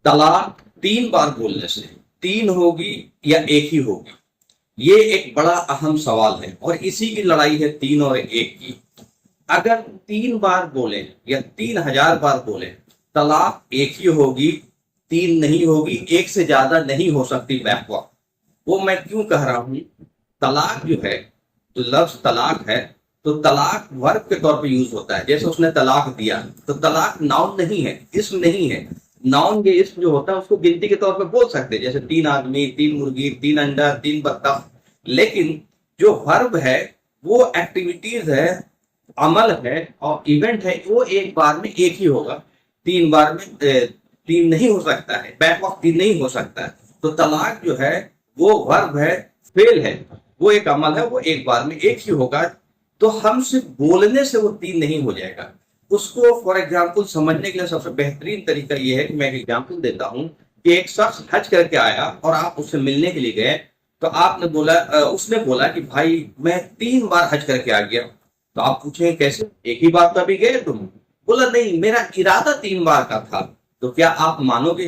तलाक 3 बार बोलने से 3 होगी या एक ही होगी, ये एक बड़ा अहम सवाल है और इसी की लड़ाई है 3 और 1 की। अगर 3 बार बोले या 3000 बार बोले, तलाक एक ही होगी, 3 नहीं होगी, 1 से ज्यादा नहीं हो सकती बैकवर्ड। वो मैं क्यों कह रहा हूं? तलाक जो है, तो लफ्ज तलाक है, तो तलाक वर्ब के तौर पे यूज होता है। जैसे उसने तलाक दिया, तो तलाक नाउन नहीं है, इस्म नहीं है। नाउन के इस्म जो होता है उसको गिनती के तौर पे बोल सकते हैं, जैसे 3 आदमी, 3 मुर्गी, 3 अंडा, 3 बत्तख। लेकिन जो वर्ब है वो एक्टिविटीज है, अमल है और इवेंट है, वो एक बार में एक ही होगा। 3 बार में 3 नहीं हो सकता है, बैक वक्त 3 नहीं हो सकता है। तो तलाक जो है वो वर्ब है, फेल है, वो एक अमल है, वो एक बार में एक ही होगा। तो हम सिर्फ बोलने से वो 3 नहीं हो जाएगा। उसको फॉर एग्जाम्पल समझने के लिए सबसे बेहतरीन तरीका ये है कि मैं एक एग्जाम्पल देता हूं कि एक शख्स हज करके आया और आप उससे मिलने के लिए गए, तो आपने बोला, उसने बोला कि भाई मैं 3 बार हज करके आ गया। तो आप पूछें कैसे, एक ही बार तो अभी गए तुम? बोला नहीं, मेरा इरादा 3 बार का था। तो क्या आप मानोगे?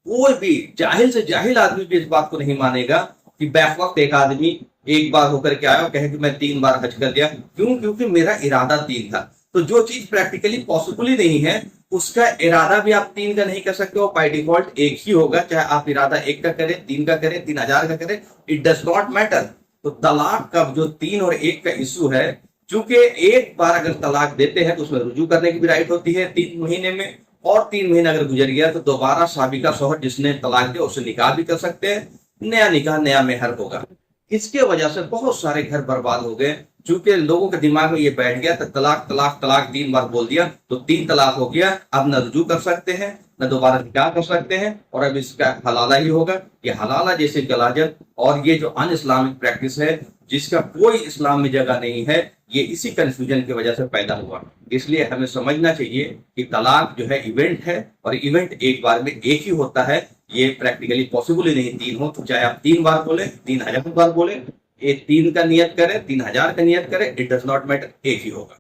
कोई भी जाहिल से जाहिल आदमी भी इस बात को नहीं मानेगा कि बैक वक्त एक आदमी एक बार होकर के आया और कहे कि मैं 3 बार हज कर लिया। क्यों? क्योंकि मेरा इरादा 3 था। तो जो चीज प्रैक्टिकली पॉसिबल ही नहीं है, उसका इरादा भी आप 3 का नहीं कर सकते हो, बाय डिफॉल्ट एक ही होगा, चाहे आप इरादा 1 का करें, 3 का करें, 3000 का करें, इट डज नॉट मैटर। तो तलाक का जो 3 और 1 का इशू है, चूंकि एक बार अगर तलाक देते हैं तो उसमें रुजू करने की भी राइट होती है 3 महीने में, और 3 महीने अगर गुजर गया तो दोबारा साबिका शौहर जिसने तलाक दिया उससे निकाह भी कर सकते हैं, नया निकाह, नया मेहर होगा। इसके वजह से बहुत सारे घर बर्बाद हो गए, चूंकि लोगों के दिमाग में ये बैठ गया तो तलाक तलाक तलाक 3 बार बोल दिया तो 3 तलाक हो गया, अब न रुजू कर सकते हैं न दोबारा निकाह कर सकते हैं, और अब इसका हलाला ही होगा। ये हलाला जैसे गलाजत और ये जो अन इस्लामिक प्रैक्टिस है जिसका कोई इस्लाम में जगह नहीं है, ये इसी कंफ्यूजन की वजह से पैदा हुआ। इसलिए हमें समझना चाहिए कि तलाक जो है इवेंट है, और इवेंट एक बार में एक ही होता है। ये प्रैक्टिकली पॉसिबल ही नहीं 3 हो, तो चाहे आप 3 बार बोले, 3000 बार बोले, ये 3 का नियत करें, 3000 का नियत करें, इट डज नॉट मैटर, एक ही होगा।